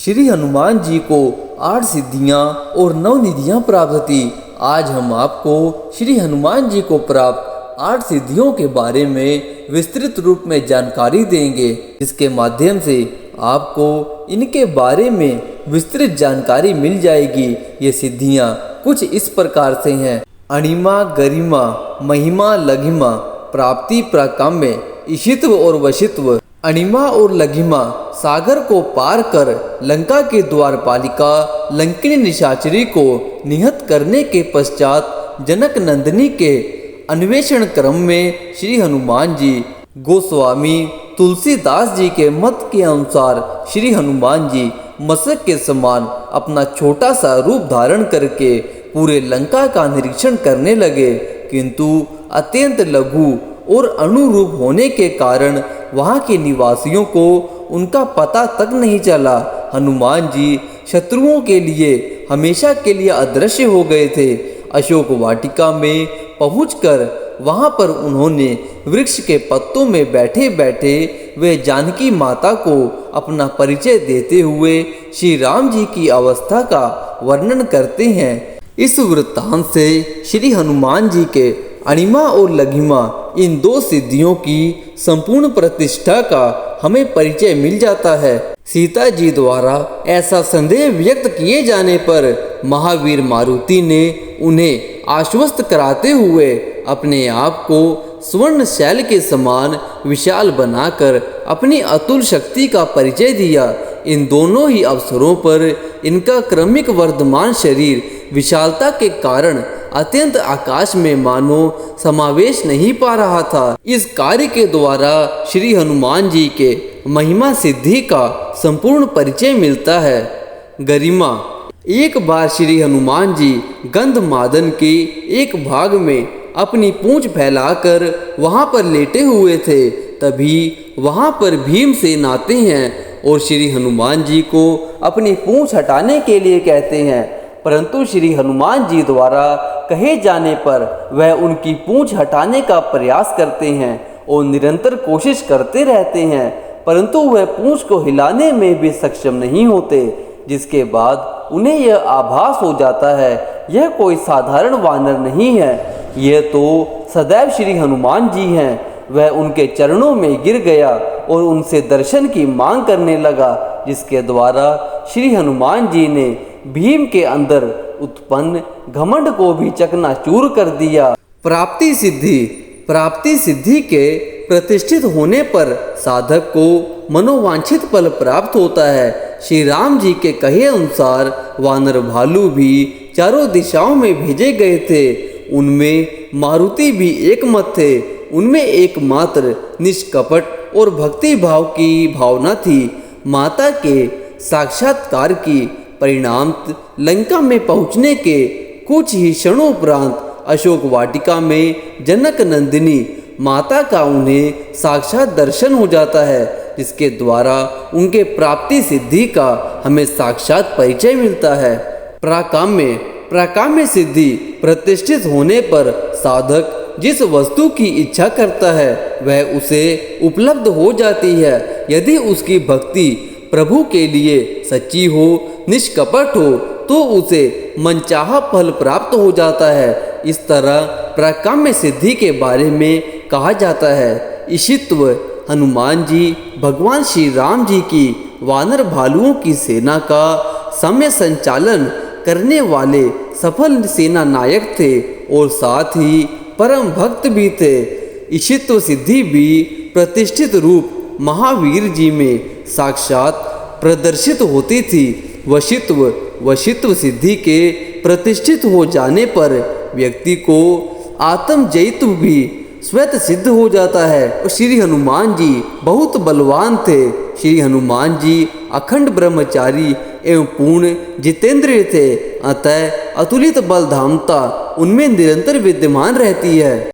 श्री हनुमान जी को 8 सिद्धियां और 9 निधियां प्राप्त थी। आज हम आपको श्री हनुमान जी को प्राप्त 8 सिद्धियों के बारे में विस्तृत रूप में जानकारी देंगे, जिसके माध्यम से आपको इनके बारे में विस्तृत जानकारी मिल जाएगी। ये सिद्धियां कुछ इस प्रकार से हैं: अणिमा, गरिमा, महिमा, लघिमा, प्राप्ति, प्राकाम्य, ईशित्व और वशित्व। अणिमा और लघिमा सागर को पार कर लंका के द्वारपालिका लंकिनी निशाचरी को निहत करने के पश्चात जनक नंदिनी के अन्वेषण क्रम में श्री हनुमान जी, गोस्वामी तुलसीदास जी के मत के अनुसार श्री हनुमान जी मशक के समान अपना छोटा सा रूप धारण करके पूरे लंका का निरीक्षण करने लगे, किंतु अत्यंत लघु और अनुरूप होने के कारण वहाँ के निवासियों को उनका पता तक नहीं चला। हनुमान जी शत्रुओं के लिए हमेशा के लिए अदृश्य हो गए थे। अशोक वाटिका में पहुंचकर वहाँ पर उन्होंने वृक्ष के पत्तों में बैठे बैठे वे जानकी माता को अपना परिचय देते हुए श्री राम जी की अवस्था का वर्णन करते हैं। इस वृत्तांत से श्री हनुमान जी के अणिमा और लघिमा इन 2 सिद्धियों की संपूर्ण प्रतिष्ठा का हमें परिचय मिल जाता है। सीता जी द्वारा ऐसा संदेह व्यक्त किए जाने पर महावीर मारुति ने उन्हें आश्वस्त कराते हुए अपने आप को स्वर्ण शैल के समान विशाल बनाकर अपनी अतुल शक्ति का परिचय दिया। इन दोनों ही अवसरों पर इनका क्रमिक वर्धमान शरीर विशालता के कारण अत्यंत आकाश में मानो समावेश नहीं पा रहा था। इस कार्य के द्वारा श्री हनुमान जी के महिमा सिद्धि का संपूर्ण परिचय मिलता है। गरिमा। एक बार श्री हनुमान जी गंधमादन के एक भाग में अपनी पूंछ फैलाकर वहां पर लेटे हुए थे। तभी वहां पर भीमसेन आते हैं और श्री हनुमान जी को अपनी पूंछ हटाने के लिए कहते हैं, परंतु श्री हनुमान जी द्वारा कहे जाने पर वह उनकी पूंछ हटाने का प्रयास करते हैं और निरंतर कोशिश करते रहते हैं, परंतु वह पूंछ को हिलाने में भी सक्षम नहीं होते। जिसके बाद उन्हें यह आभास हो जाता है यह कोई साधारण वानर नहीं है, यह तो सदैव श्री हनुमान जी हैं। वह उनके चरणों में गिर गया और उनसे दर्शन की मांग करने लगा, जिसके द्वारा श्री हनुमान जी ने भीम के अंदर उत्पन्न घमंड को भी चकनाचूर कर दिया। प्राप्ति सिद्धि। प्राप्ति सिद्धि के प्रतिष्ठित होने पर साधक को मनोवांछित फल प्राप्त होता है। श्री राम जी के कहे अनुसार वानर भालू भी चारों दिशाओं में भेजे गए थे। उनमें मारुति भी एक मत थे। उनमें एकमात्र निष्कपट और भक्ति भाव की भावना थी। माता के साक्षात्कार की परिणाम लंका में पहुंचने के कुछ ही क्षणों उपरांत अशोक वाटिका में जनक नंदिनी माता का उन्हें साक्षात दर्शन हो जाता है, जिसके द्वारा उनके प्राप्ति सिद्धि का हमें साक्षात परिचय मिलता है। प्राकाम्य। प्राकाम्य सिद्धि प्रतिष्ठित होने पर साधक जिस वस्तु की इच्छा करता है वह उसे उपलब्ध हो जाती है, यदि उसकी भक्ति प्रभु के लिए सच्ची हो, निष्कपट हो, तो उसे मनचाहा फल प्राप्त हो जाता है। इस तरह प्राकाम्य सिद्धि के बारे में कहा जाता है। ईशित्व। हनुमान जी भगवान श्री राम जी की वानर भालुओं की सेना का समय संचालन करने वाले सफल सेना नायक थे और साथ ही परम भक्त भी थे। ईशित्व सिद्धि भी प्रतिष्ठित रूप महावीर जी में साक्षात प्रदर्शित होती थी। वशित्व। वशित्व सिद्धि के प्रतिष्ठित हो जाने पर व्यक्ति को आत्मजयित्व भी स्वतः सिद्ध हो जाता है। और श्री हनुमान जी बहुत बलवान थे। श्री हनुमान जी अखंड ब्रह्मचारी एवं पूर्ण जितेंद्रिय थे, अतः अतुलित बल धामता उनमें निरंतर विद्यमान रहती है।